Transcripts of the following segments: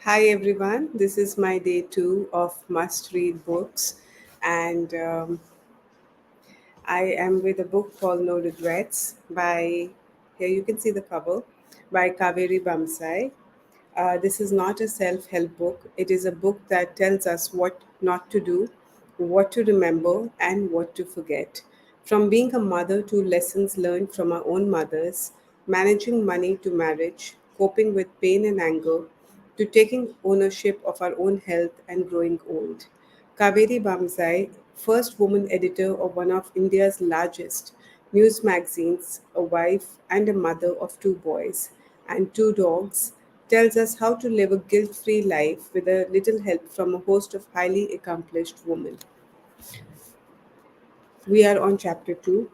Hi everyone, this is my day two of must read books, and I am with a book called No Regrets by, here you can see the cover, by Kaveree Bamzai. This is not a self help book, it is a book that tells us what not to do, what to remember, and what to forget. From being a mother to lessons learned from our own mothers, managing money to marriage, coping with pain and anger, to taking ownership of our own health and growing old. Kaveree Bamzai, first woman editor of one of India's largest news magazines, a wife and a mother of two boys and two dogs, tells us how to live a guilt free life with a little help from a host of highly accomplished women. We are on chapter 2.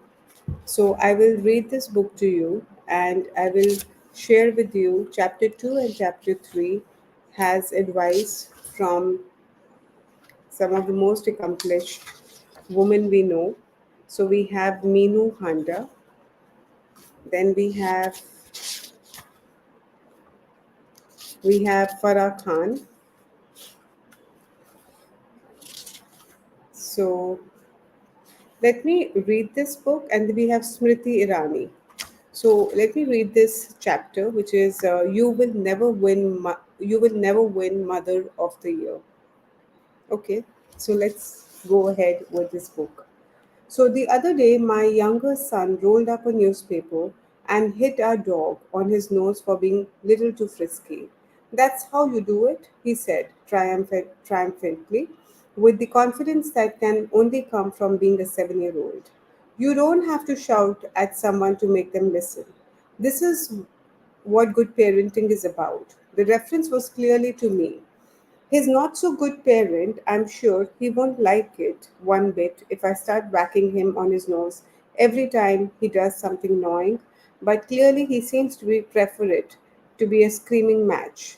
So I will read this book to you and I will share with you chapter 2 and chapter 3 has advice from some of the most accomplished women we know. So we have Meenu Handa, then we have Farah Khan. So let me read this book, and we have Smriti Irani. So let me read this chapter, which is you will never win Mother of the Year. Okay, so let's go ahead with this book. So the other day, my younger son rolled up a newspaper and hit our dog on his nose for being little too frisky. That's how you do it, he said triumphantly, with the confidence that can only come from being a 7-year old. You don't have to shout at someone to make them listen. This is what good parenting is about. The reference was clearly to me. He's not so good parent. I'm sure he won't like it one bit if I start whacking him on his nose every time he does something annoying, but clearly he seems to be prefer it to be a screaming match.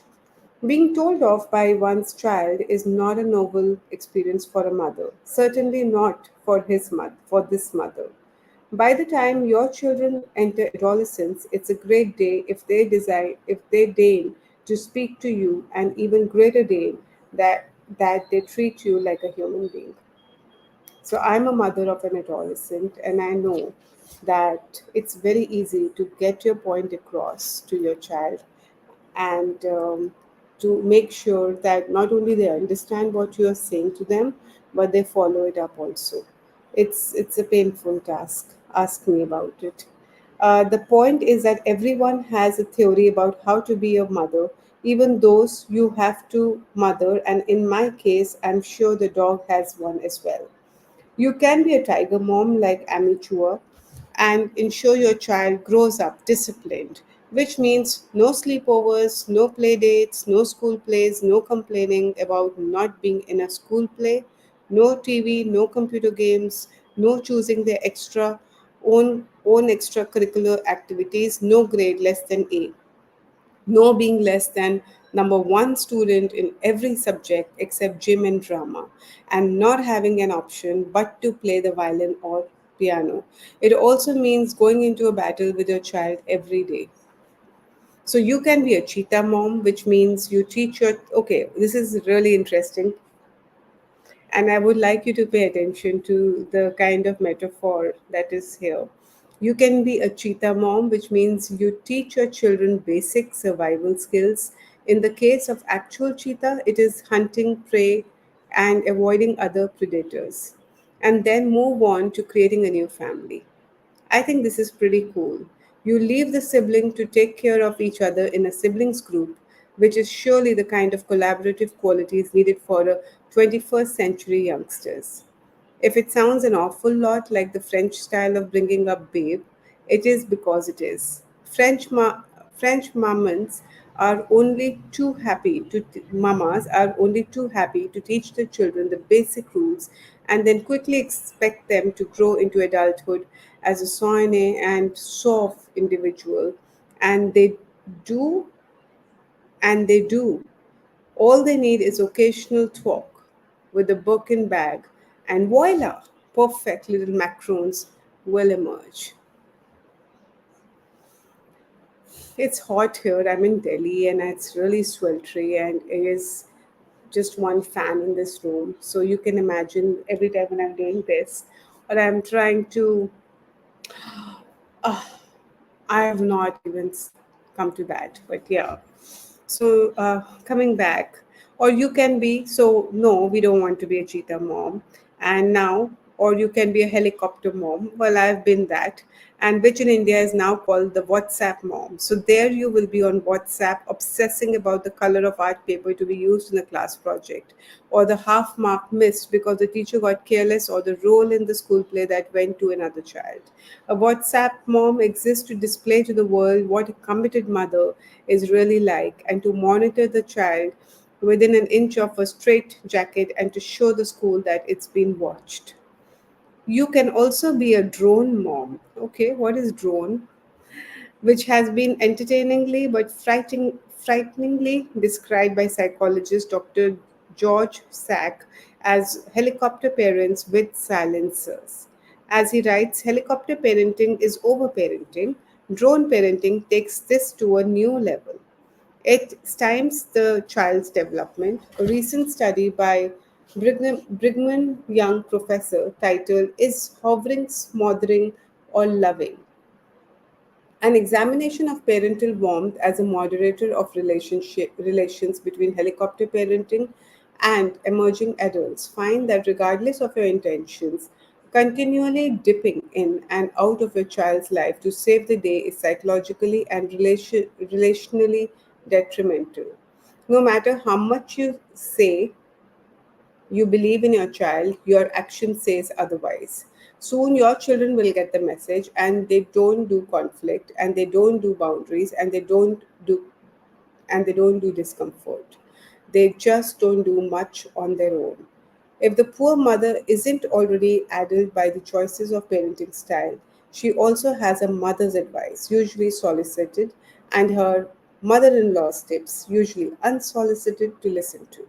Being told off by one's child is not a noble experience for a mother, certainly not for this mother. By the time your children enter adolescence, it's a great day if they deign to speak to you, and even greater day that they treat you like a human being. So I'm a mother of an adolescent, and I know that it's very easy to get your point across to your child and to make sure that not only they understand what you are saying to them, but they follow it up also. It's a painful task. Ask me about it. The point is that everyone has a theory about how to be a mother, even those you have to mother, and in my case, I'm sure the dog has one as well. You can be a tiger mom like Amichua and ensure your child grows up disciplined, which means no sleepovers, no play dates, no school plays, no complaining about not being in a school play, no TV, no computer games, no choosing their own extracurricular activities, no grade less than A, no being less than number one student in every subject except gym and drama, and not having an option but to play the violin or piano. It also means going into a battle with your child every day. So you can be a cheetah mom, which means you teach your. Okay, this is really interesting. And I would like you to pay attention to the kind of metaphor that is here. You can be a cheetah mom, which means you teach your children basic survival skills. In the case of actual cheetah, it is hunting prey and avoiding other predators, and then move on to creating a new family. I think this is pretty cool. You leave the sibling to take care of each other in a siblings group, which is surely the kind of collaborative qualities needed for a 21st century youngsters. If it sounds an awful lot like the French style of bringing up babe, it is because it is. French mamas are only too happy to teach their children the basic rules and then quickly expect them to grow into adulthood as a soigné and soft individual. And do, they do. All they need is occasional talk with a book and bag, and voila, perfect little macarons will emerge. It's hot here. I'm in Delhi and it's really sweltering, and it is just one fan in this room. So you can imagine every time when I'm doing this, or I'm trying to, I have not even come to that, but yeah. So coming back, or you can be, so no, we don't want to be a cheetah mom. And now, or you can be a helicopter mom. Well, I've been that. And which in India is now called the WhatsApp mom. So there you will be on WhatsApp obsessing about the color of art paper to be used in a class project, or the half mark missed because the teacher got careless, or the role in the school play that went to another child. A WhatsApp mom exists to display to the world what a committed mother is really like, and to monitor the child within an inch of a straight jacket, and to show the school that it's been watched. You can also be a drone mom. Okay, what is drone? Which has been entertainingly but frighteningly described by psychologist Dr. George Sack as helicopter parents with silencers. As he writes, helicopter parenting is overparenting. Drone parenting takes this to a new level. It stymies the child's development. A recent study by Brigham Young professor titled Is Hovering, Smothering, or Loving? An examination of parental warmth as a moderator of relations between helicopter parenting and emerging adults find that regardless of your intentions, continually dipping in and out of your child's life to save the day is psychologically and relationally detrimental. No matter how much you say you believe in your child, your action says otherwise. Soon your children will get the message, and they don't do conflict, and they don't do boundaries, and they don't do discomfort. They just don't do much on their own. If the poor mother isn't already addled by the choices of parenting style, she also has a mother's advice, usually solicited, and her mother in law's tips, usually unsolicited, to listen to.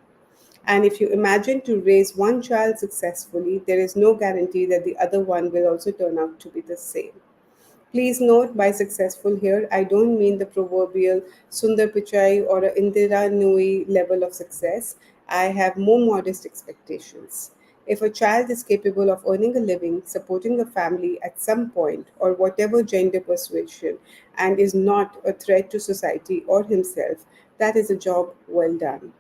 And if you imagine to raise one child successfully, there is no guarantee that the other one will also turn out to be the same. Please note, by successful here, I don't mean the proverbial Sundar Pichai or a Indira Nooyi level of success. I have more modest expectations. If a child is capable of earning a living, supporting a family at some point, or whatever gender persuasion, and is not a threat to society or himself, that is a job well done.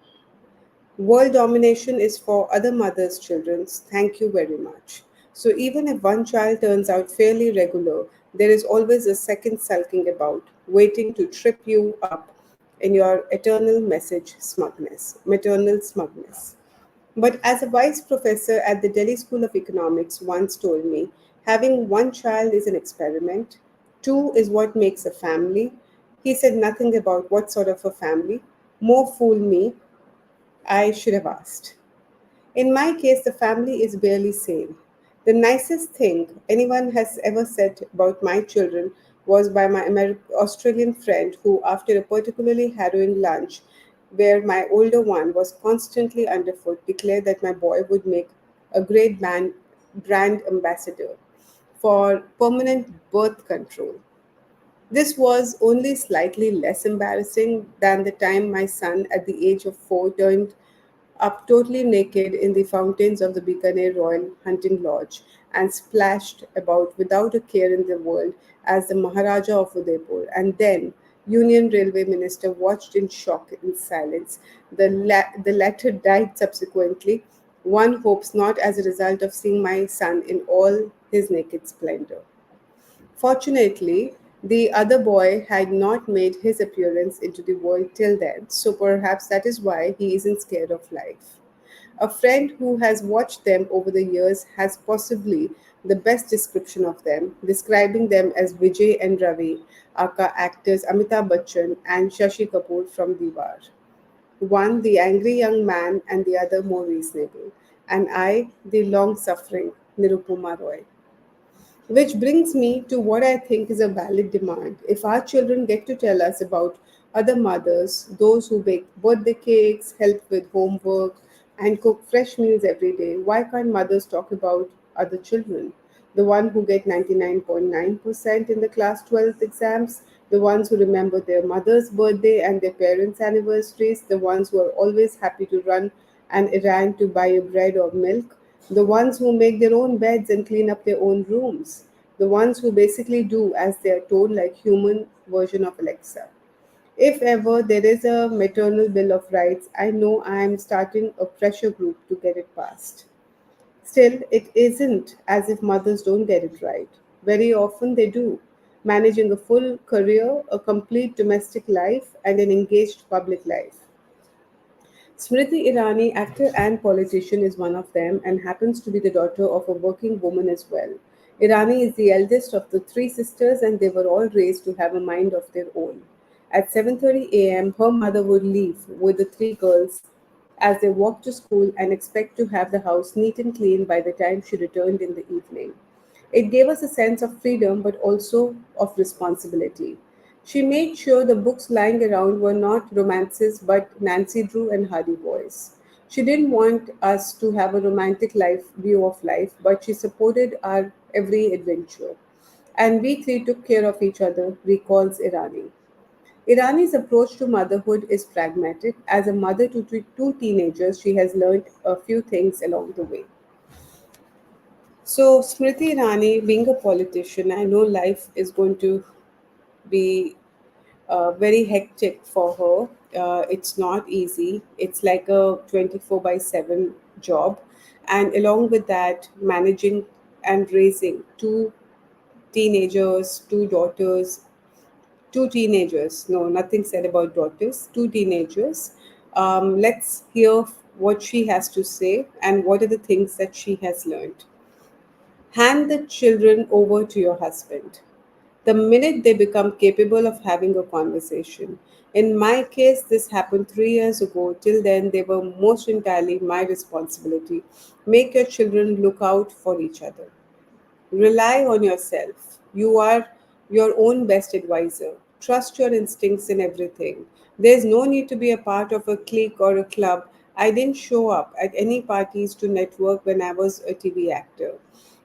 World domination is for other mothers' children. Thank you very much. So even if one child turns out fairly regular, there is always a second sulking about, waiting to trip you up in your eternal maternal smugness. But as a vice professor at the Delhi School of Economics once told me, having one child is an experiment, two is what makes a family. He said nothing about what sort of a family. More fool me, I should have asked. In my case, the family is barely sane. The nicest thing anyone has ever said about my children was by my Australian friend, who, after a particularly harrowing lunch where my older one was constantly underfoot, declared that my boy would make a great brand ambassador for permanent birth control. This was only slightly less embarrassing than the time my son, at the age of 4, turned up totally naked in the fountains of the Bikaner Royal Hunting Lodge and splashed about without a care in the world as the Maharaja of Udaipur. And then Union Railway Minister watched in shock and silence. The latter died subsequently. One hopes not as a result of seeing my son in all his naked splendor. Fortunately, the other boy had not made his appearance into the world till then, so perhaps that is why he isn't scared of life. A friend who has watched them over the years has possibly the best description of them, describing them as Vijay and Ravi, aka actors Amitabh Bachchan and Shashi Kapoor from Diwar. One, the angry young man, and the other, more reasonable, and I, the long suffering Nirupama Roy. Which brings me to what I think is a valid demand. If our children get to tell us about other mothers, those who bake birthday cakes, help with homework, and cook fresh meals every day, why can't mothers talk about other children? The one who get 99.9% in the class 12th exams, the ones who remember their mother's birthday and their parents' anniversaries, the ones who are always happy to run an errand to buy a bread or milk, the ones who make their own beds and clean up their own rooms, the ones who basically do as they are told, like human version of Alexa. If ever there is a maternal bill of rights, I know I am starting a pressure group to get it passed. Still, it isn't as if mothers don't get it right. Very often they do, managing a full career, a complete domestic life, and an engaged public life. Smriti Irani, actor and politician, is one of them and happens to be the daughter of a working woman as well. Irani is the eldest of the three sisters and they were all raised to have a mind of their own. At 7:30 a.m., her mother would leave with the three girls as they walked to school and expect to have the house neat and clean by the time she returned in the evening. It gave us a sense of freedom but also of responsibility. She made sure the books lying around were not romances but Nancy Drew and Hardy Boys. She didn't want us to have a romantic life view of life, but she supported our every adventure. And we three took care of each other, recalls Irani. Irani's approach to motherhood is pragmatic. As a mother to two teenagers, she has learned a few things along the way. So, Smriti Irani, being a politician, I know life is going to be very hectic for her. It's not easy. It's like a 24 by 7 job. And along with that, managing and raising two teenagers, two daughters, two teenagers. No, nothing said about daughters, two teenagers. Let's hear what she has to say and what are the things that she has learned. Hand the children over to your husband the minute they become capable of having a conversation. In my case, this happened 3 years ago. Till then, they were most entirely my responsibility. Make your children look out for each other. Rely on yourself. You are your own best advisor. Trust your instincts in everything. There's no need to be a part of a clique or a club. I didn't show up at any parties to network when I was a TV actor.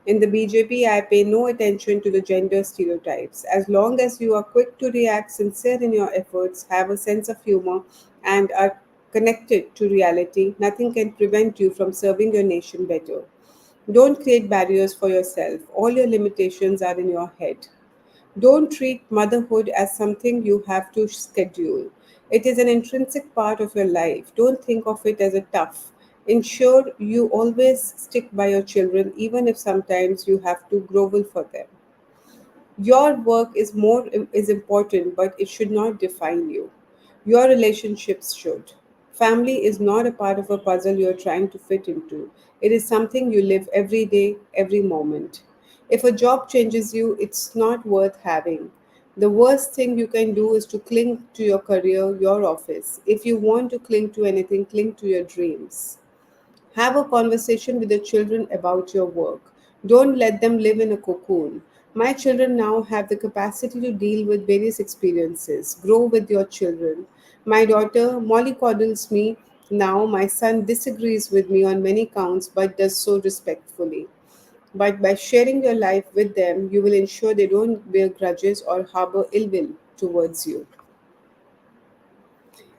In the BJP, I pay no attention to the gender stereotypes. As long as you are quick to react, sincere in your efforts, have a sense of humor, and are connected to reality, nothing can prevent you from serving your nation better. Don't create barriers for yourself. All your limitations are in your head. Don't treat motherhood as something you have to schedule. It is an intrinsic part of your life. Don't think of it as a tough. Ensure you always stick by your children, even if sometimes you have to grovel for them. Your work is important, but it should not define you. Your relationships should. Family is not a part of a puzzle you're trying to fit into. It is something you live every day, every moment. If a job changes you, it's not worth having. The worst thing you can do is to cling to your career, your office. If you want to cling to anything, cling to your dreams. Have a conversation with the children about your work. Don't let them live in a cocoon. My children now have the capacity to deal with various experiences. Grow with your children. My daughter mollycoddles me now. My son disagrees with me on many counts but does so respectfully. But by sharing your life with them, you will ensure they don't bear grudges or harbor ill will towards you.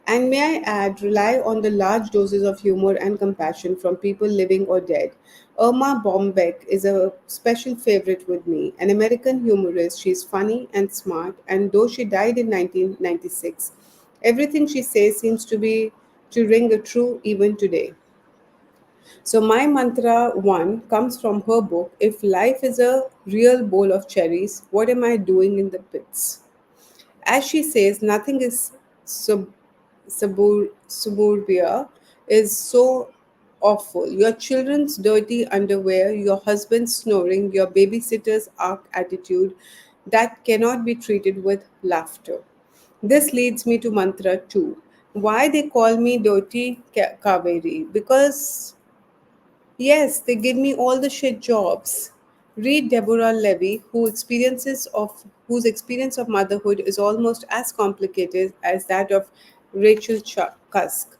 And may I add, rely on the large doses of humor and compassion from people living or dead. Irma Bombeck is a special favorite with me, an American humorist. She's funny and smart, and though she died in 1996, everything she says seems to ring a true even today. So my mantra one comes from her book. If life is a real bowl of cherries, what am I doing in the pits? As she says, nothing is sub, suburbia is so awful. Your children's dirty underwear, your husband's snoring, your babysitter's arc attitude that cannot be treated with laughter. This leads me to mantra 2. Why they call me dirty Kaveri? Because yes, they give me all the shit jobs. Read Deborah Levy, whose experience of motherhood is almost as complicated as that of Rachel Cusk.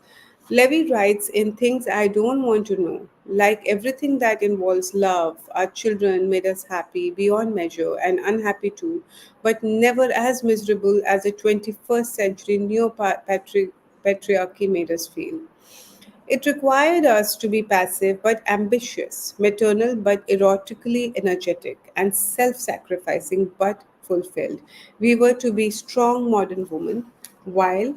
Levy writes in Things I Don't Want to Know, like everything that involves love, our children made us happy beyond measure and unhappy too, but never as miserable as the 21st century patriarchy made us feel. It required us to be passive but ambitious, maternal but erotically energetic, and self sacrificing but fulfilled. We were to be strong modern women while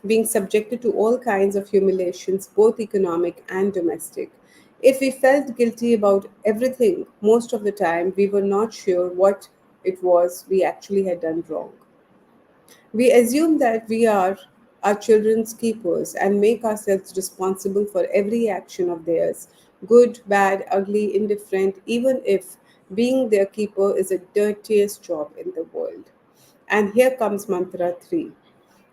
being subjected to all kinds of humiliations, both economic and domestic. If we felt guilty about everything, most of the time we were not sure what it was we actually had done wrong. We assume that we are our children's keepers and make ourselves responsible for every action of theirs, good, bad, ugly, indifferent, even if being their keeper is the dirtiest job in the world. And here comes mantra 3.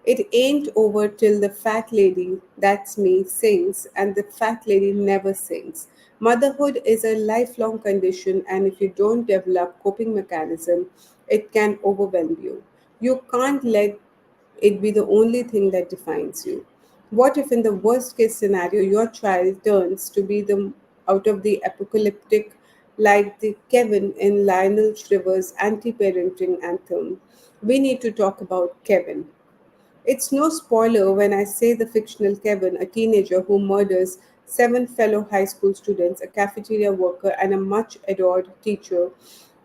It ain't over till the fat lady, that's me, sings, and the fat lady never sings. Motherhood is a lifelong condition, and if you don't develop coping mechanism, it can overwhelm you. You can't let it be the only thing that defines you. What if, in the worst case scenario, your child turns to be the out of the apocalyptic, like the Kevin in Lionel Shriver's anti-parenting anthem? We need to talk about Kevin. It's no spoiler when I say the fictional Kevin, a teenager who murders seven fellow high school students, a cafeteria worker, and a much adored teacher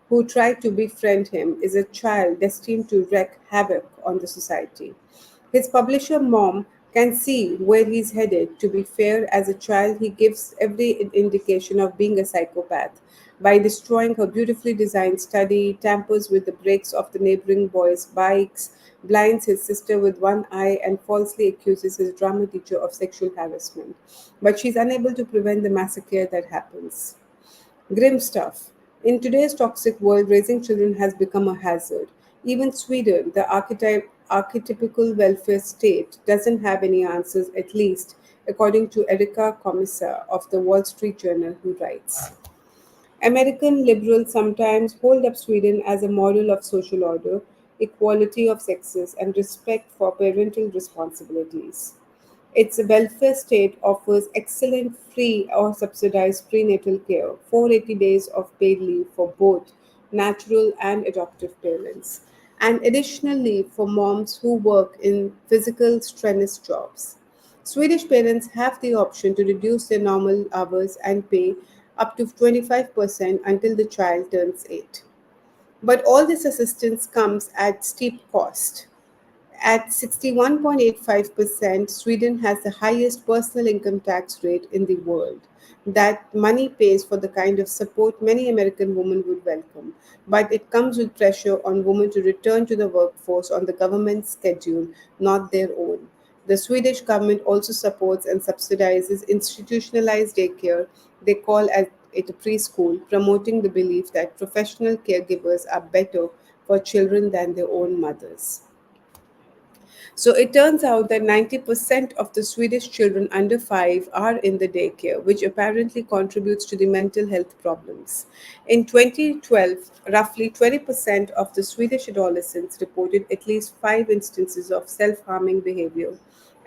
who tried to befriend him, is a child destined to wreak havoc on the society. His publisher mom can see where he's headed. To be fair, as a child, he gives every indication of being a psychopath by destroying her beautifully designed study, tampers with the brakes of the neighboring boys' bikes, blinds his sister with one eye, and falsely accuses his drama teacher of sexual harassment. But she's unable to prevent the massacre that happens. Grim stuff. In today's toxic world, raising children has become a hazard. Even Sweden, the archetypical welfare state, doesn't have any answers, at least according to Erika Commissar of the Wall Street Journal, who writes. American liberals sometimes hold up Sweden as a model of social order, equality of sexes, and respect for parental responsibilities. Its welfare state offers excellent free or subsidized prenatal care, 480 days of paid leave for both natural and adoptive parents, and additional leave for moms who work in physical strenuous jobs. Swedish parents have the option to reduce their normal hours and pay up to 25% until the child turns 8. But all this assistance comes at steep cost. At 61.85%, Sweden has the highest personal income tax rate in the world. That money pays for the kind of support many American women would welcome, but it comes with pressure on women to return to the workforce on the government's schedule, not their own. The Swedish government also supports and subsidizes institutionalized daycare. They call it a preschool, promoting the belief that professional caregivers are better for children than their own mothers. So it turns out that 90% of the Swedish children under 5 are in the daycare, which apparently contributes to the mental health problems. In 2012, roughly 20% of the Swedish adolescents reported at least 5 instances of self harming behavior,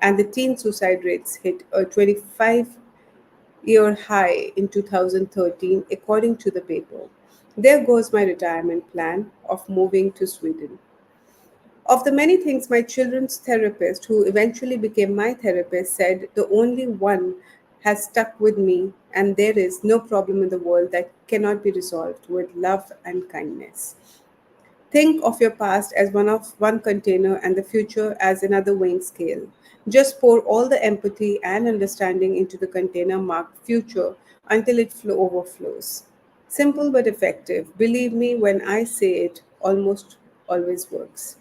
and the teen suicide rates hit a 25-year high in 2013, according to the paper. There goes my retirement plan of moving to Sweden. Of the many things my children's therapist, who eventually became my therapist, said, the only one has stuck with me, and there is no problem in the world that cannot be resolved with love and kindness. Think of your past as one container and the future as another weighing scale. Just pour all the empathy and understanding into the container marked future until it overflows. Simple but effective. Believe me when I say it almost always works.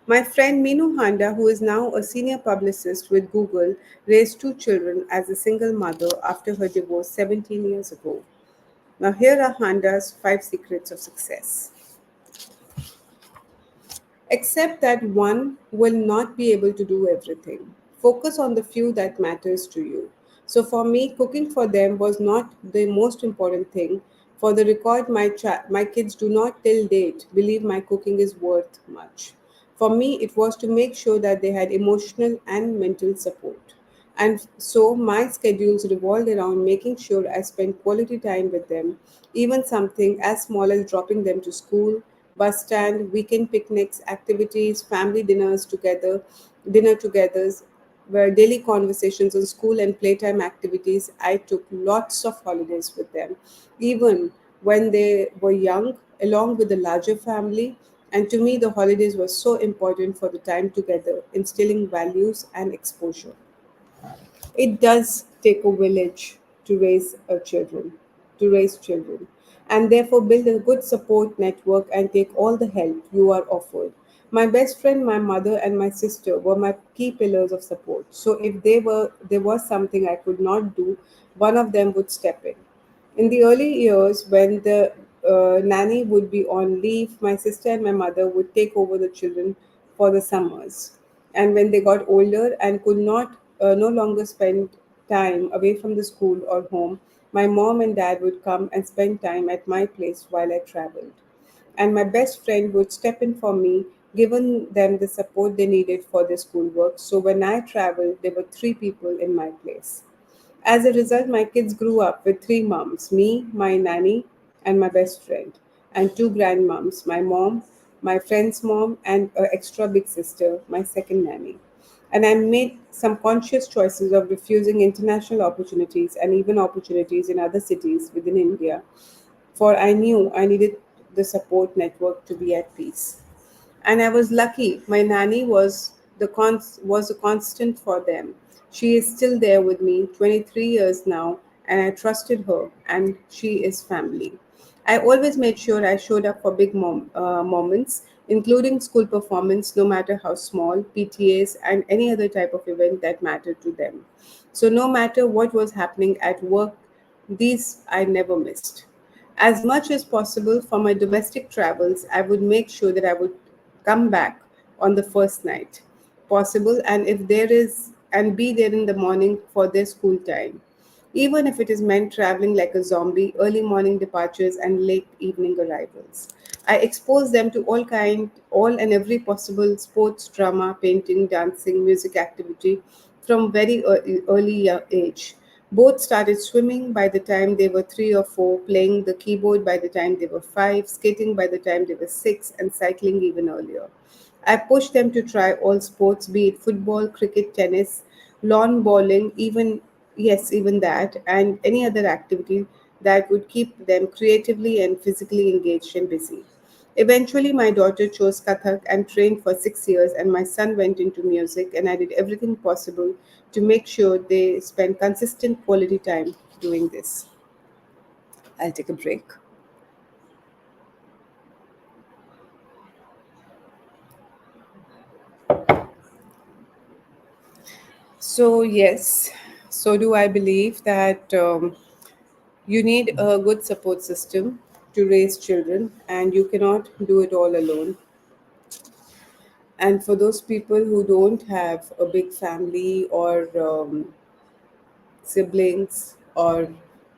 My friend Meenu Handa, who is now a senior publicist with Google, raised two children as a single mother after her divorce 17 years ago. Now, here are Handa's 5 secrets of success. Accept that one will not be able to do everything. Focus on the few that matters to you. So for me, cooking for them was not the most important thing. For the record, my kids do not till date believe my cooking is worth much. For me, it was to make sure that they had emotional and mental support. And so my schedules revolved around making sure I spent quality time with them, even something as small as dropping them to school, bus stand, weekend picnics, activities, family dinner togethers, were daily conversations on school and playtime activities. I took lots of holidays with them, even when they were young, along with the larger family. And to me, the holidays were so important for the time together, instilling values and exposure. It does take a village to raise children, and therefore build a good support network and take all the help you are offered. My best friend, my mother, and my sister were my key pillars of support. So if there was something I could not do, one of them would step in. In the early years, when the nanny would be on leave, my sister and my mother would take over the children for the summers. And when they got older and could not no longer spend time away from the school or home, my mom and dad would come and spend time at my place while I traveled. And my best friend would step in for me, giving them the support they needed for their schoolwork. So when I traveled, there were three people in my place. As a result, my kids grew up with three moms: me, my nanny, and my best friend, and two grandmoms: my mom, my friend's mom, and an extra big sister, my second nanny. And I made some conscious choices of refusing international opportunities and even opportunities in other cities within India, for I knew I needed the support network to be at peace. And I was lucky. My nanny was a constant for them. She is still there with me, 23 years now, and I trusted her, and she is family. I always made sure I showed up for big moments, including school performance, no matter how small, PTAs, and any other type of event that mattered to them. So no matter what was happening at work, these I never missed. As much as possible for my domestic travels, I would make sure that I would come back on the first night possible, and if there is and be there in the morning for their school time, even if it is meant traveling like a zombie, early morning departures and late evening arrivals. I expose them to all and every possible sports, drama, painting, dancing, music activity from very early age. Both started swimming by the time they were 3 or 4, playing the keyboard by the time they were 5, skating by the time they were 6, and cycling even earlier. I pushed them to try all sports, be it football, cricket, tennis, lawn bowling, even that, and any other activity that would keep them creatively and physically engaged and busy. Eventually, my daughter chose Kathak and trained for 6 years, and my son went into music, and I did everything possible to make sure they spend consistent quality time doing this. I'll take a break. So, yes, so do I believe that you need a good support system to raise children, and you cannot do it all alone. And for those people who don't have a big family or siblings or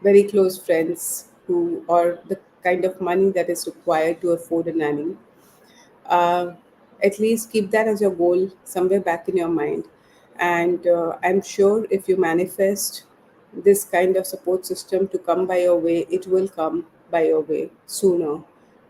very close friends who or the kind of money that is required to afford a nanny, uh, at least keep that as your goal somewhere back in your mind. And I'm sure if you manifest this kind of support system to come by your way, it will come by your way sooner.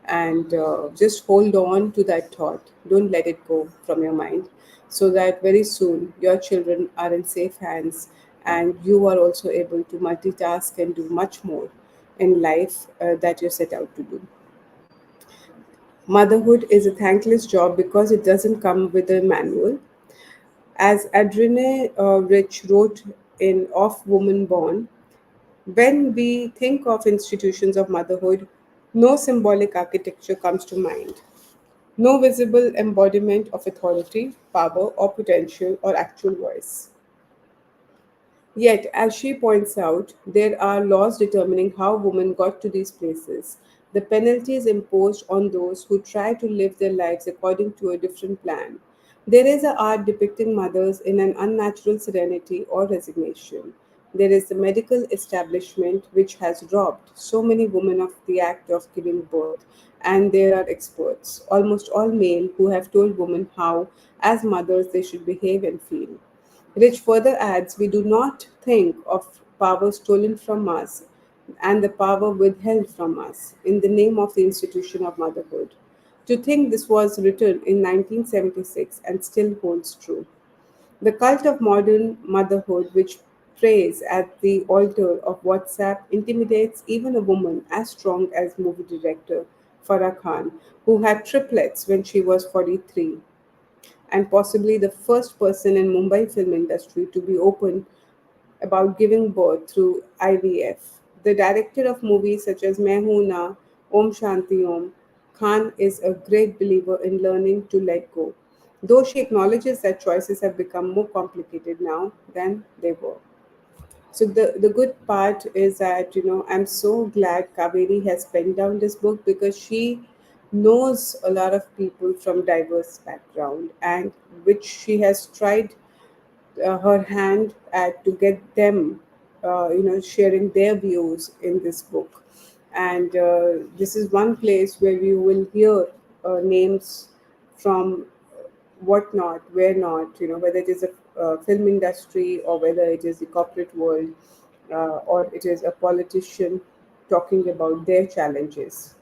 And just hold on to that thought. Don't let it go from your mind, so that very soon your children are in safe hands, and you are also able to multitask and do much more in life that you set out to do. Motherhood is a thankless job because it doesn't come with a manual. As Adrene Rich wrote in Of Woman Born, when we think of institutions of motherhood, no symbolic architecture comes to mind. No visible embodiment of authority, power, or potential or actual voice. Yet, as she points out, there are laws determining how women got to these places. The penalties imposed on those who try to live their lives according to a different plan. There is an art depicting mothers in an unnatural serenity or resignation. There is the medical establishment which has robbed so many women of the act of giving birth, and there are experts, almost all male, who have told women how, as mothers, they should behave and feel. Rich further adds, we do not think of power stolen from us and the power withheld from us in the name of the institution of motherhood. To think this was written in 1976 and still holds true. The cult of modern motherhood, which prays at the altar of WhatsApp, intimidates even a woman as strong as movie director Farah Khan, who had triplets when she was 43 and possibly the first person in Mumbai film industry to be open about giving birth through IVF. The director of movies such as Main Hoon Na, Om Shanti Om, Khan is a great believer in learning to let go, though she acknowledges that choices have become more complicated now than they were. So the good part is that I'm so glad Kaveri has penned down this book because she knows a lot of people from diverse background and which she has tried her hand at to get them sharing their views in this book. And this is one place where you will hear names from what not, where not, whether it is a film industry or whether it is the corporate world or it is a politician talking about their challenges.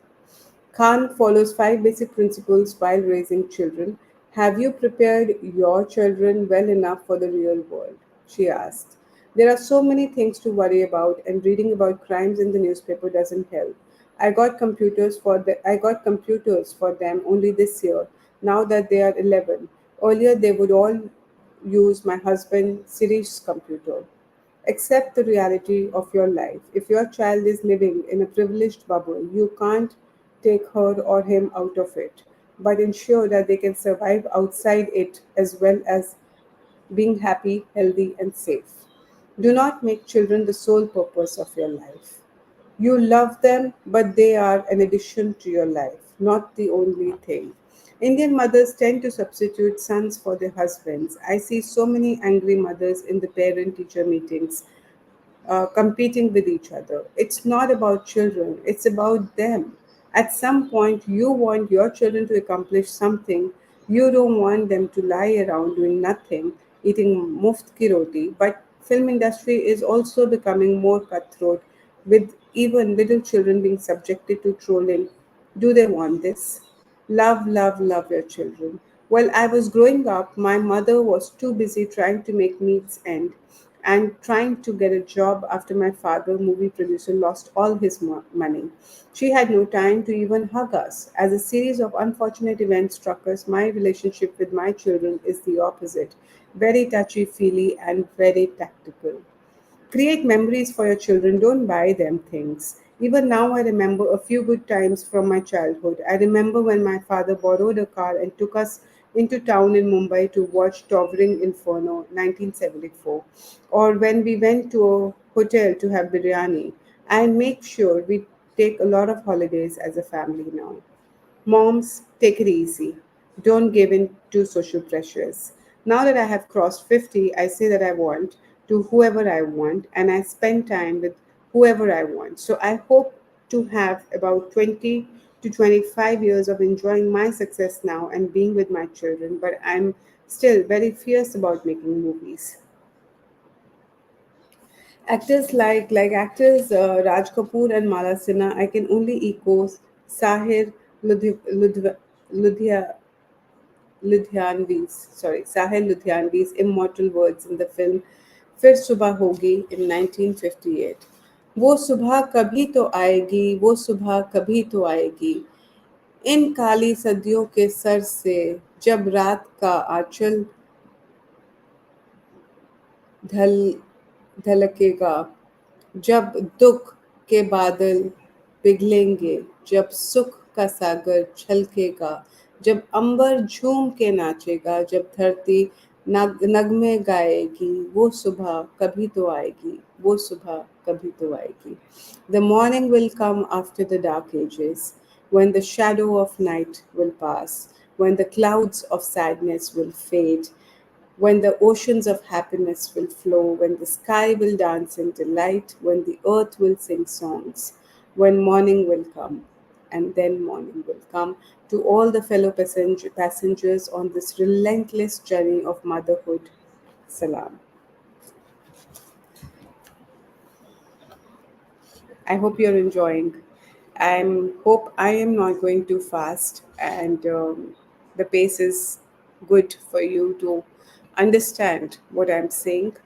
Khan follows five basic principles while raising children. Have you prepared your children well enough for the real world? She asked. There are so many things to worry about, and reading about crimes in the newspaper doesn't help. I got computers for them only this year, now that they are 11. Earlier they would all use my husband Sirish's computer. Accept the reality of your life. If your child is living in a privileged bubble, you can't take her or him out of it, but ensure that they can survive outside it as well as being happy, healthy, and safe. Do not make children the sole purpose of your life. You love them, but they are an addition to your life, not the only thing. Indian mothers tend to substitute sons for their husbands. I see so many angry mothers in the parent teacher meetings competing with each other. It's not about children, it's about them. At some point, you want your children to accomplish something. You don't want them to lie around doing nothing, eating muft ki roti. But film industry is also becoming more cutthroat, with even little children being subjected to trolling. Do they want this? Love, love, love your children. While I was growing up, my mother was too busy trying to make meets end and trying to get a job after my father, movie producer, lost all his money. She had no time to even hug us. As a series of unfortunate events struck us, my relationship with my children is the opposite, very touchy feely and very tactical. Create memories for your children, don't buy them things. Even now, I remember a few good times from my childhood. I remember when my father borrowed a car and took us into town in Mumbai to watch Towering Inferno 1974, or when we went to a hotel to have biryani. And make sure we take a lot of holidays as a family now. Moms, take it easy. Don't give in to social pressures. Now that I have crossed 50, I say that I want to whoever I want and I spend time with whoever I want. So I hope to have about 20 to 25 years of enjoying my success now and being with my children, but I'm still very fierce about making movies. Actors like actors Raj Kapoor and Mala Sinha, I can only echo Sahir Ludhi, Sahil Ludhianvi's immortal words in the film फिर सुबह होगी in 1958. वो सुबह कभी तो आएगी, वो सुबह कभी तो आएगी, इन काली सदियों के सर से जब रात का आंचल ढल ढलकेगा, जब दुख के बादल पिघलेंगे, जब सुख का सागर छलकेगा, जब अंबर झूम के नाचेगा, जब धरती नगमे गाएगी, वो सुबह कभी तो आएगी, वो सुबह कभी तो आएगी. The morning will come after the dark ages, when the shadow of night will pass, when the clouds of sadness will fade, when the oceans of happiness will flow, when the sky will dance in delight, when the earth will sing songs, when morning will come, and then morning will come to all the fellow passengers on this relentless journey of motherhood. Salam. I hope you're enjoying. I hope I am not going too fast and the pace is good for you to understand what I'm saying.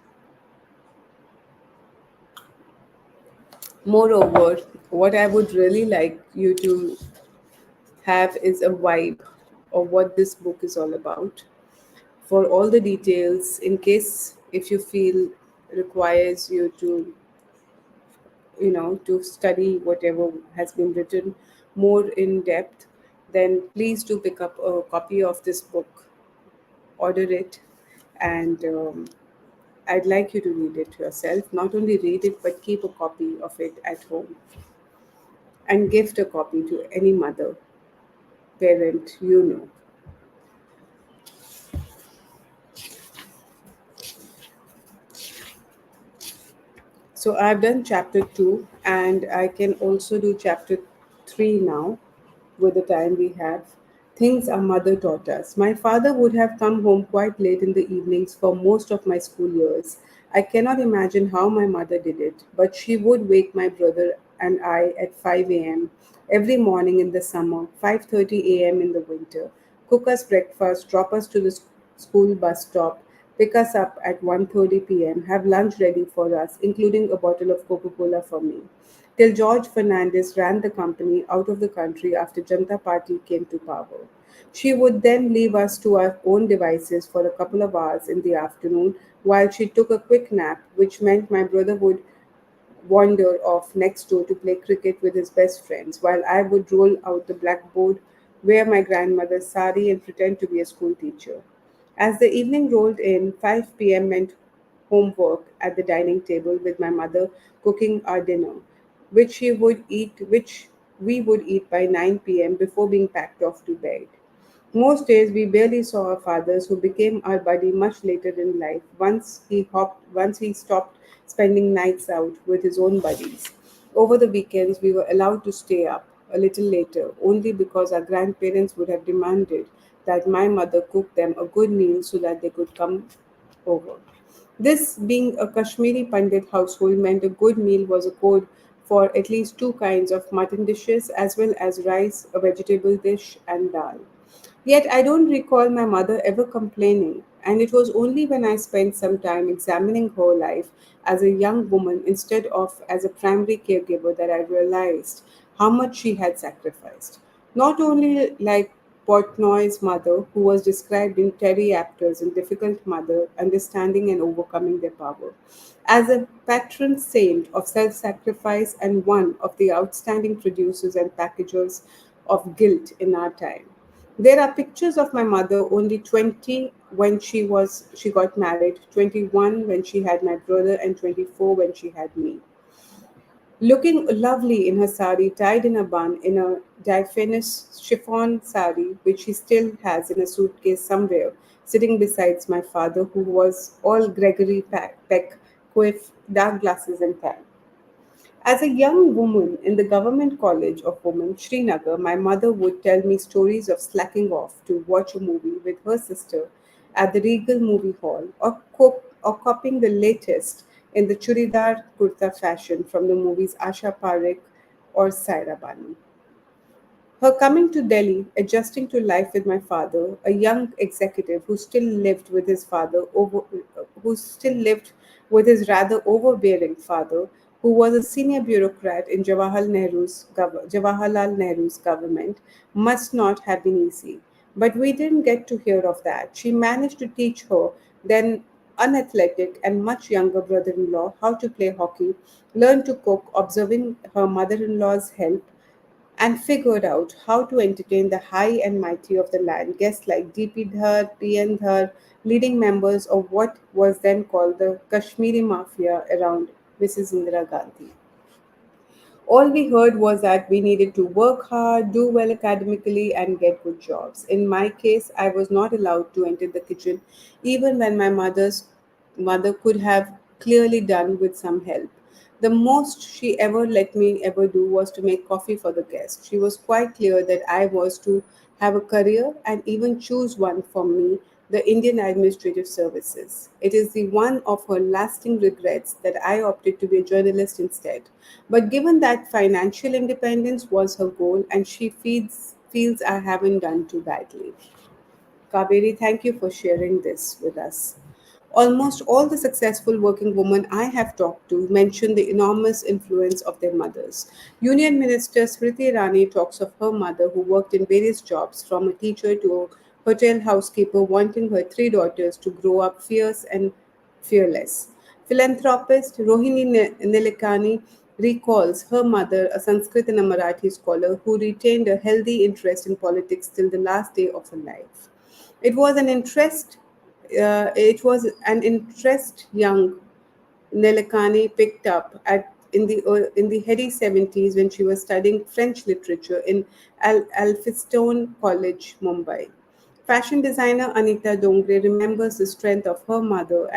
Moreover, what I would really like you to have is a vibe of what this book is all about. For all the details, in case if you feel requires you to, to study whatever has been written more in depth, then please do pick up a copy of this book, order it, and I'd like you to read it yourself. Not only read it, but keep a copy of it at home and gift a copy to any mother, parent you know. So I've done chapter 2 and I can also do chapter 3 now with the time we have. Things our mother taught us. My father would have come home quite late in the evenings for most of my school years. I cannot imagine how my mother did it, but she would wake my brother and I at 5 a.m. every morning in the summer, 5:30 a.m. in the winter, cook us breakfast, drop us to the school bus stop, pick us up at 1:30 p.m., have lunch ready for us, including a bottle of Coca-Cola for me till George Fernandez ran the company out of the country after Janata Party came to power. She would then leave us to our own devices for a couple of hours in the afternoon while she took a quick nap, which meant my brother would wander off next door to play cricket with his best friends, while I would roll out the blackboard, wear my grandmother's sari, and pretend to be a school teacher. As the evening rolled in, 5 p.m. meant homework at the dining table with my mother cooking our dinner, which we would eat by 9 p.m. before being packed off to bed. Most days we barely saw our fathers, who became our buddy much later in life once he stopped spending nights out with his own buddies. Over the weekends we were allowed to stay up a little later only because our grandparents would have demanded that my mother cook them a good meal so that they could come over. This, being a Kashmiri Pandit household, meant a good meal was a code for at least two kinds of mutton dishes as well as rice, a vegetable dish, and dal. Yet I don't recall my mother ever complaining, and it was only when I spent some time examining her life as a young woman instead of as a primary caregiver that I realized how much she had sacrificed. Not only like Portnoy's mother, who was described in Terry Apter's in Difficult Mother, Understanding and Overcoming Their Power, as a patron saint of self sacrifice and one of the outstanding producers and packagers of guilt in our time. There are pictures of my mother only 20 when she got married, 21 when she had my brother and 24 when she had me. Looking lovely in her sari tied in a bun in a diaphanous chiffon sari which she still has in a suitcase somewhere sitting beside my father who was all Gregory Peck, quiff, dark glasses and tan. As a young woman in the Government College of Women, Srinagar, my mother would tell me stories of slacking off to watch a movie with her sister at the Regal Movie Hall or copying the latest in the churidar kurta fashion from the movies Asha Parekh or Saira Banu. Her coming to Delhi, adjusting to life with my father, a young executive who still lived with his rather overbearing father, who was a senior bureaucrat in Jawaharlal Nehru's government, must not have been easy. But we didn't get to hear of that. She managed to teach her then unathletic and much younger brother-in-law how to play hockey, learn to cook, observing her mother-in-law's help, and figured out how to entertain the high and mighty of the land, guests like DP Dhar, PN Dhar, leading members of what was then called the Kashmiri Mafia around Mrs. Indira Gandhi. All we heard was that we needed to work hard, do well academically, and get good jobs. In my case, I was not allowed to enter the kitchen, even when my mother's mother could have clearly done with some help. The most she ever let me ever do was to make coffee for the guests. She was quite clear that I was to have a career and even choose one for me the Indian Administrative Services. It is the one of her lasting regrets that I opted to be a journalist instead. But given that financial independence was her goal and she feels I haven't done too badly. Kaveri, thank you for sharing this with us. Almost all the successful working women I have talked to mention the enormous influence of their mothers. Union Minister Smriti Irani talks of her mother who worked in various jobs, from a teacher to a hotel housekeeper, wanting her three daughters to grow up fierce and fearless. Philanthropist Rohini Nilekani recalls her mother, a Sanskrit and a Marathi scholar, who retained a healthy interest in politics till the last day of her life. It was an interest. It was an interest young Nelakani picked up in the heady 70s when she was studying French literature in Alphistone College, Mumbai. Fashion designer Anita Dongre remembers the strength of her mother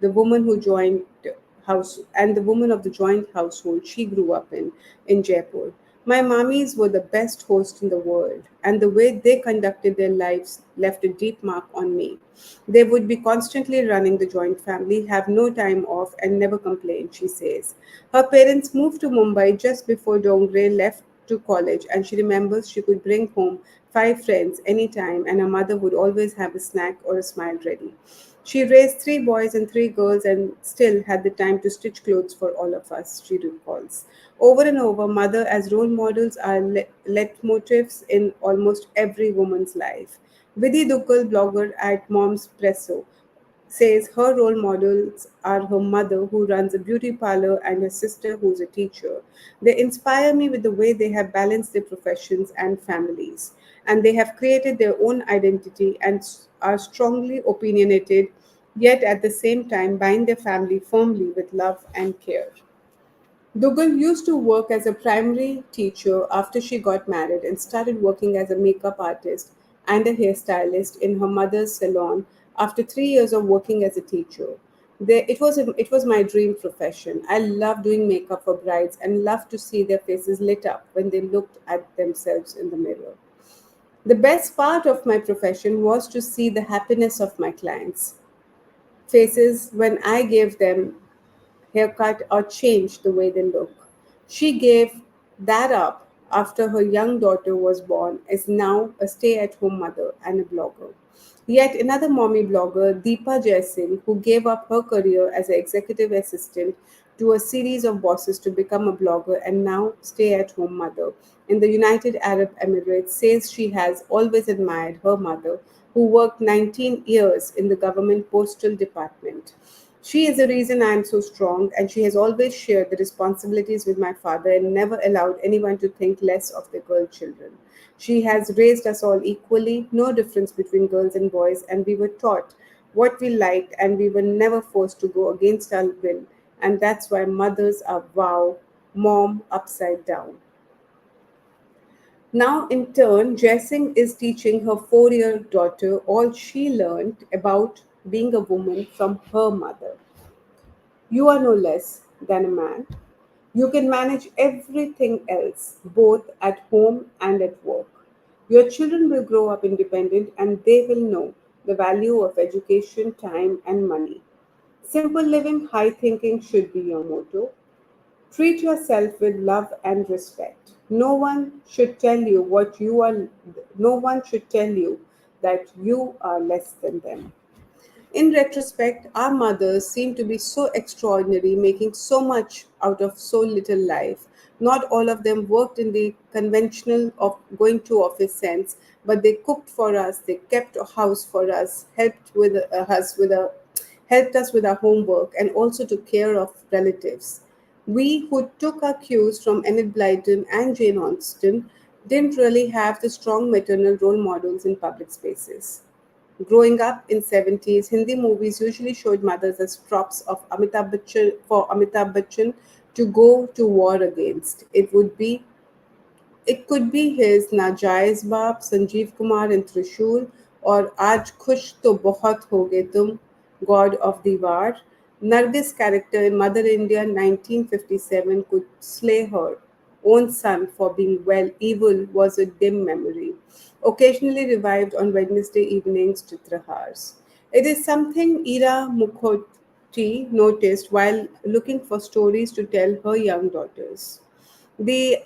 the woman who joined the woman of the joint household she grew up in Jaipur. My mummies were the best hosts in the world, and the way they conducted their lives left a deep mark on me. They would be constantly running the joint family, have no time off, and never complain, she says. Her parents moved to Mumbai just before Dongre left to college, and she remembers she could bring home five friends anytime, and her mother would always have a snack or a smile ready. She raised three boys and three girls and still had the time to stitch clothes for all of us, she recalls. Over and over, mother as role models are leitmotifs in almost every woman's life. Vidhi Duggal, blogger at Mom's Presso, says her role models are her mother, who runs a beauty parlor, and her sister, who's a teacher. They inspire me with the way they have balanced their professions and families, and they have created their own identity and are strongly opinionated, yet at the same time bind their family firmly with love and care. Dougal used to work as a primary teacher after she got married and started working as a makeup artist and a hairstylist in her mother's salon after 3 years of working as a teacher. It was my dream profession. I love doing makeup for brides and loved to see their faces lit up when they looked at themselves in the mirror. The best part of my profession was to see the happiness of my clients' faces when I gave them haircut or change the way they look. She gave that up after her young daughter was born, is now a stay at home mother and a blogger. Yet another mommy blogger, Deepa Jaisingh, who gave up her career as an executive assistant to a series of bosses to become a blogger and now stay at home mother in the United Arab Emirates, says she has always admired her mother, who worked 19 years in the government postal department. She is the reason I am so strong, and she has always shared the responsibilities with my father and never allowed anyone to think less of the girl children. She has raised us all equally, no difference between girls and boys, and we were taught what we liked, and we were never forced to go against our will. And that's why mothers are wow, mom upside down. Now, in turn, Jaisingh is teaching her 4 year daughter all she learned about being a woman from her mother. You are no less than a man. You can manage everything else, both at home and at work. Your children will grow up independent and they will know the value of education, time, and money. Simple living, high thinking should be your motto. Treat yourself with love and respect. No one should tell you that you are less than them. In retrospect, our mothers seem to be so extraordinary, making so much out of so little life. Not all of them worked in the conventional of going to office sense, but they cooked for us, they kept a house for us, helped us with our homework, and also took care of relatives. We who took our cues from Enid Blyton and Jane Austen didn't really have the strong maternal role models in public spaces. Growing up in 70s, Hindi movies usually showed mothers as props of Amitabh Bachchan to go to war against. It could be his Najaiz Baap, Sanjeev Kumar in Trishul, or Aaj Khush To Bahut Hoge Tum, God of the War. Nargis' character in Mother India 1957 could slay her own son for being well, evil was a dim memory. occasionally revived on Wednesday evenings Chitrahars. It is something Ira Mukhoti noticed while looking for stories to tell her young daughters. The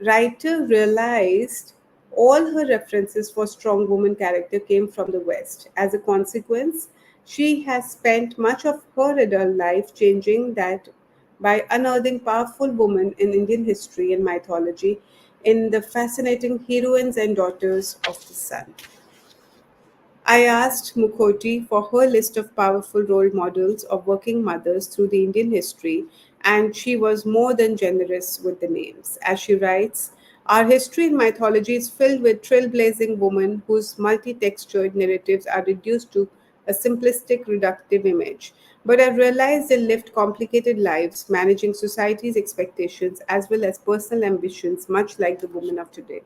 writer realized all her references for strong woman character came from the West. As a consequence, she has spent much of her adult life changing that by unearthing powerful women in Indian history and mythology in the fascinating heroines and daughters of the sun. I asked Mukhoti for her list of powerful role models of working mothers through the Indian history, and she was more than generous with the names. As she writes, our history and mythology is filled with trailblazing women whose multi textured narratives are reduced to a simplistic, reductive image. But I've realized they lived complicated lives, managing society's expectations as well as personal ambitions, much like the women of today.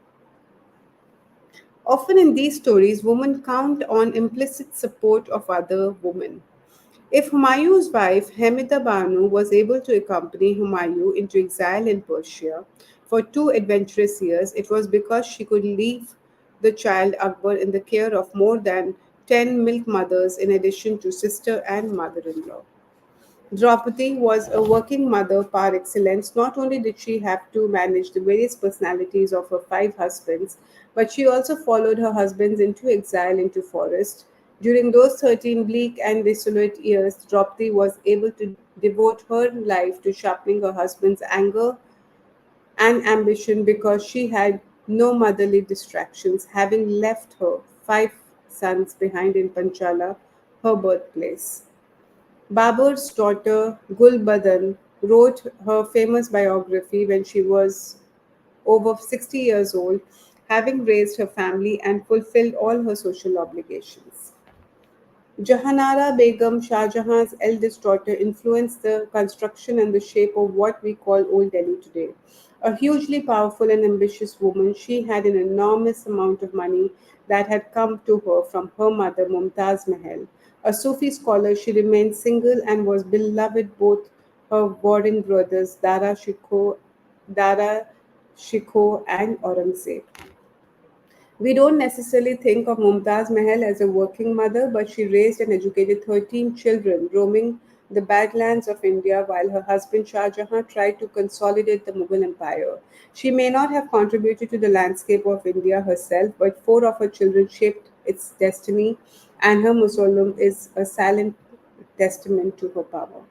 Often in these stories, women count on implicit support of other women. If Humayun's wife, Hamida Banu, was able to accompany Humayun into exile in Persia for 2 adventurous years, it was because she could leave the child Akbar in the care of more than 10 milk mothers in addition to sister and mother in law. Draupadi was a working mother par excellence. Not only did she have to manage the various personalities of her 5 husbands, but she also followed her husbands into exile into forest. During those 13 bleak and desolate years, Draupadi was able to devote her life to sharpening her husband's anger and ambition because she had no motherly distractions, having left her 5 sons behind in Panchala, her birthplace. Babur's daughter Gulbadan wrote her famous biography when she was over 60 years old, having raised her family and fulfilled all her social obligations. Jahanara Begum, Shah Jahan's eldest daughter, influenced the construction and the shape of what we call Old Delhi today. A hugely powerful and ambitious woman, she had an enormous amount of money that had come to her from her mother Mumtaz Mahal. A Sufi scholar, she remained single and was beloved both her warring brothers Dara Shikoh and Aurangzeb. We don't necessarily think of Mumtaz Mahal as a working mother, but she raised and educated 13 children, roaming the badlands of India while her husband Shah Jahan tried to consolidate the Mughal Empire. She may not have contributed to the landscape of India herself, but 4 of her children shaped its destiny, and her mausoleum is a silent testament to her power.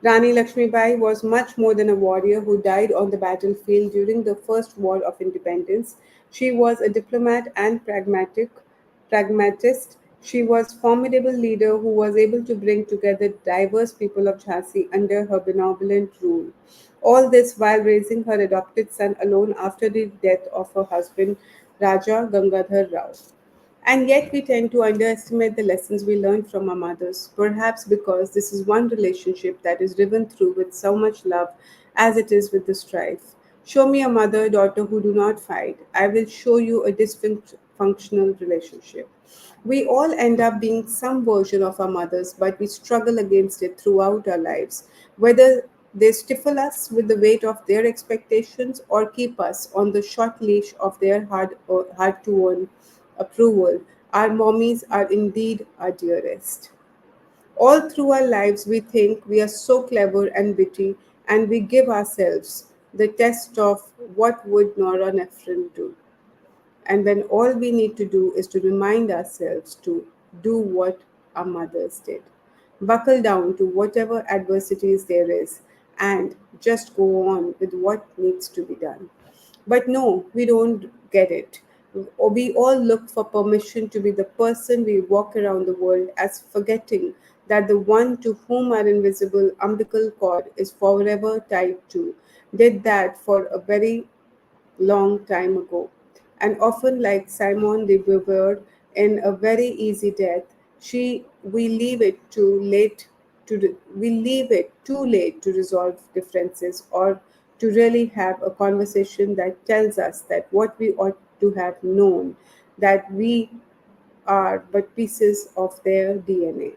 Rani Lakshmibai was much more than a warrior who died on the battlefield during the First War of Independence. She was a diplomat and pragmatist. She was a formidable leader who was able to bring together diverse people of Jhansi under her benevolent rule. All this while raising her adopted son alone after the death of her husband Raja Gangadhar Rao. And yet, we tend to underestimate the lessons we learn from our mothers, perhaps because this is one relationship that is driven through with so much love as it is with the strife. Show me a mother daughter who do not fight. I will show you a dysfunctional relationship. We all end up being some version of our mothers, but we struggle against it throughout our lives. Whether they stifle us with the weight of their expectations or keep us on the short leash of their hard to earn approval, our mommies are indeed our dearest. All through our lives, we think we are so clever and witty, and we give ourselves the test of what would Nora Ephron do. And when all we need to do is to remind ourselves to do what our mothers did. Buckle down to whatever adversities there is and just go on with what needs to be done. But no, we don't get it. We all look for permission to be the person we walk around the world as, forgetting that the one to whom our invisible umbilical cord is forever tied to did that for a very long time ago. And often, like Simone de Beauvoir in A Very Easy Death, we leave it too late we leave it too late to resolve differences or to really have a conversation that tells us that what we ought to have known, that we are but pieces of their DNA.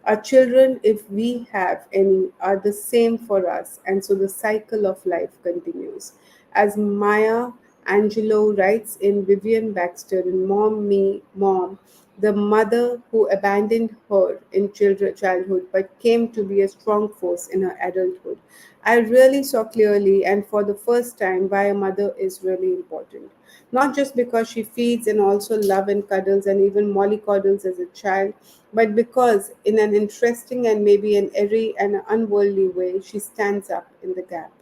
Our children, if we have any, are the same for us, and so the cycle of life continues. As Maya Angelo writes in Vivian Baxter in Mom, the mother who abandoned her in childhood but came to be a strong force in her adulthood. I really saw clearly and for the first time why a mother is really important. Not just because she feeds and also love and cuddles and even mollycoddles as a child, but because in an interesting and maybe an airy and unworldly way, she stands up in the gap.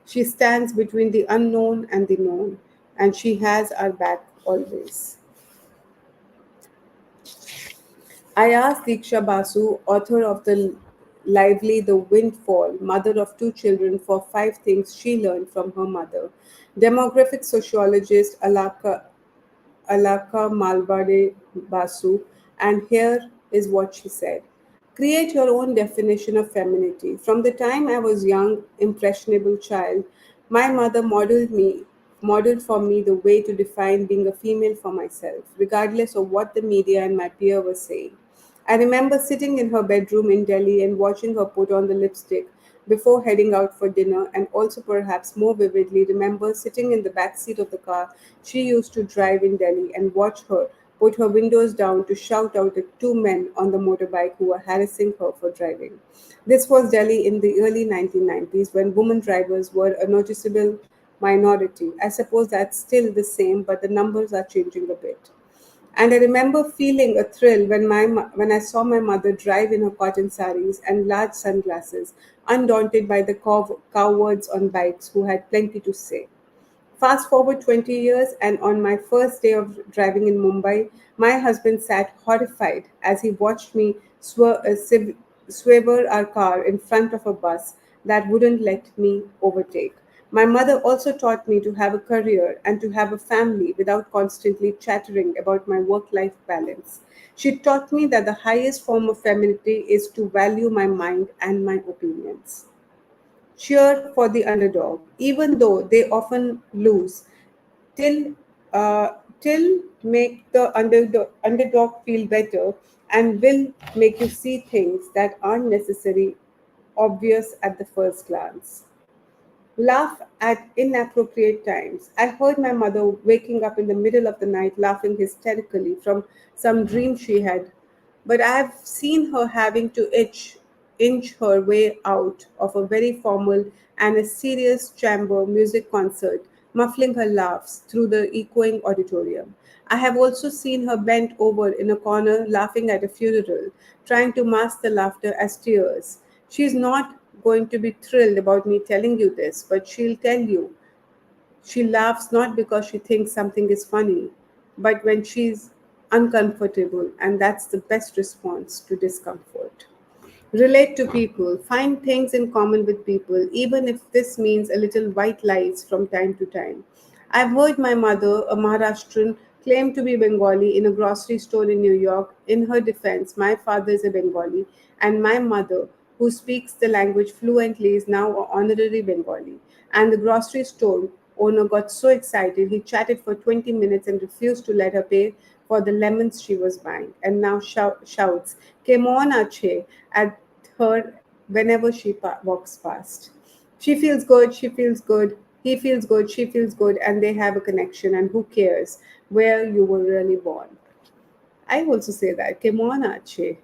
She stands between the unknown and the known, and she has our back always. I asked Diksha Basu, author of the lively The Windfall, mother of two children, for five things she learned from her mother. Demographic sociologist Alaka Malbade Basu, and here is what she said. Create your own definition of femininity. From the time I was young, impressionable child, my mother modeled for me the way to define being a female for myself, regardless of what the media and my peer were saying. I remember sitting in her bedroom in Delhi and watching her put on the lipstick before heading out for dinner, and also perhaps more vividly remember sitting in the back seat of the car she used to drive in Delhi and watch her put her windows down to shout out at two men on the motorbike who were harassing her for driving. This was Delhi in the early 1990s when women drivers were a noticeable minority. I suppose that's still the same, but the numbers are changing a bit. And I remember feeling a thrill when I saw my mother drive in her cotton saris and large sunglasses, undaunted by the cowards on bikes who had plenty to say. Fast forward 20 years, and on my first day of driving in Mumbai, my husband sat horrified as he watched me swerve our car in front of a bus that wouldn't let me overtake. My mother also taught me to have a career and to have a family without constantly chattering about my work life balance. She taught me that the highest form of femininity is to value my mind and my opinions. Cheer for the underdog, even though they often lose, till uh, till make the underdog feel better and will make you see things that aren't necessarily obvious at the first glance. Laugh at inappropriate times. I heard my mother waking up in the middle of the night laughing hysterically from some dream she had, but I've seen her having to inch her way out of a very formal and a serious chamber music concert, muffling her laughs through the echoing auditorium. I have also seen her bent over in a corner laughing at a funeral, trying to mask the laughter as tears. She's not going to be thrilled about me telling you this, but she'll tell you. She laughs not because she thinks something is funny, but when she's uncomfortable, and that's the best response to discomfort. Relate to people, find things in common with people, even if this means a little white lies from time to time. I've heard my mother, a Maharashtrian, claim to be Bengali in a grocery store in New York. In her defense, my father is a Bengali, and my mother, who speaks the language fluently, is now an honorary Bengali. And the grocery store owner got so excited he chatted for 20 minutes and refused to let her pay for the lemons she was buying, and now shouts, "Come on, Ache," at her whenever she walks past. She feels good, she feels good, he feels good, she feels good, and they have a connection, and who cares where you were really born? I also say that. Come on, Ache.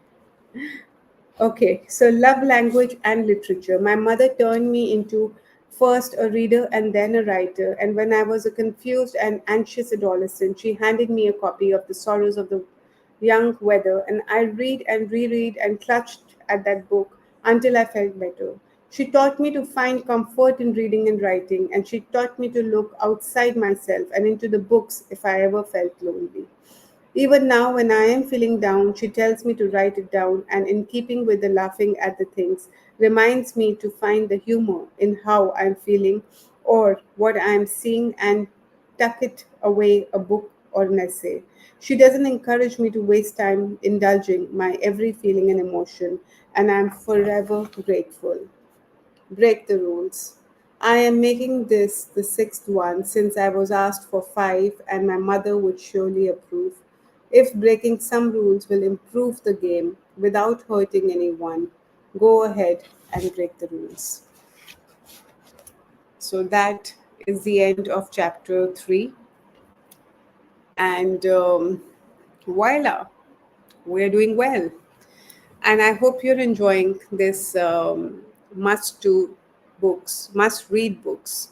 Okay, so love language and literature. My mother turned me into first a reader and then a writer. And when I was a confused and anxious adolescent, she handed me a copy of The Sorrows of the Young Weather. And I read and reread and clutched at that book until I felt better. She taught me to find comfort in reading and writing, and she taught me to look outside myself and into the books if I ever felt lonely. Even now, when I am feeling down, she tells me to write it down, and in keeping with the laughing at the things, reminds me to find the humor in how I'm feeling or what I'm seeing and tuck it away a book or an essay. She doesn't encourage me to waste time indulging my every feeling and emotion, and I'm forever grateful. Break the rules. I am making this the sixth one since I was asked for five, and my mother would surely approve. If breaking some rules will improve the game without hurting anyone, go ahead and break the rules. So that is the end of chapter 3. And voila, we're doing well. And I hope you're enjoying this must read books.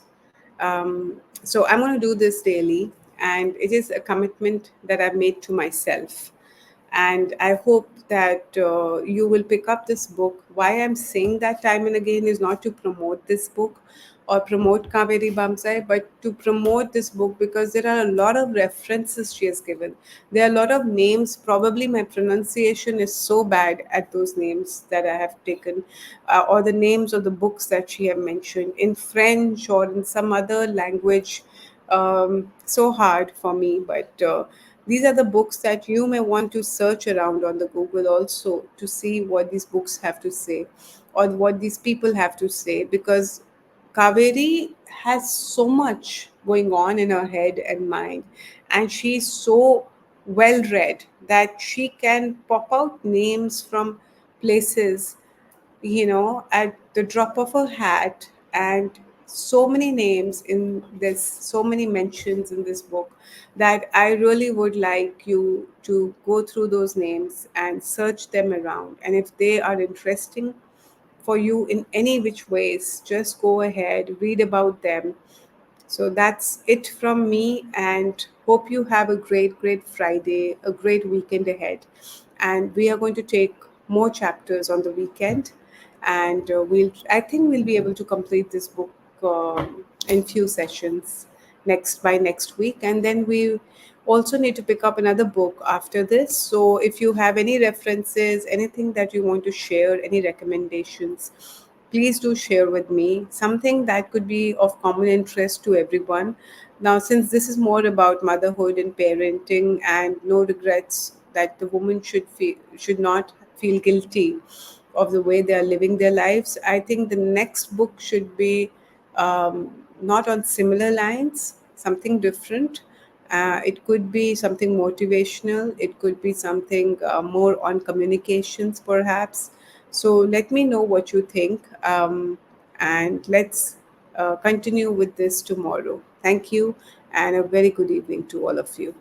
So I'm going to do this daily, and it is a commitment that I've made to myself. And I hope that you will pick up this book. Why I'm saying that time and again is not to promote this book or promote Kaveree Bamzai, but to promote this book because there are a lot of references she has given. There are a lot of names. Probably my pronunciation is so bad at those names that I have taken, or the names of the books that she have mentioned in French or in some other language. So hard for me, but these are the books that you may want to search around on the Google also to see what these books have to say or what these people have to say, because Kaveri has so much going on in her head and mind, and she's so well read that she can pop out names from places, at the drop of a hat, and so many names in this, so many mentions in this book, that I really would like you to go through those names and search them around. And if they are interesting for you in any which ways, just go ahead, read about them. So that's it from me, and hope you have a great, great Friday, a great weekend ahead. And we are going to take more chapters on the weekend, and I think we'll be able to complete this book in few sessions next week, and then we also need to pick up another book after this. So if you have any references, anything that you want to share, any recommendations, please do share with me something that could be of common interest to everyone. Now, since this is more about motherhood and parenting and no regrets, that the woman should not feel guilty of the way they are living their lives, I think the next book should be not on similar lines, something different. It could be something motivational, it could be something more on communications, perhaps. So let me know what you think, and let's continue with this tomorrow. Thank you, and a very good evening to all of you.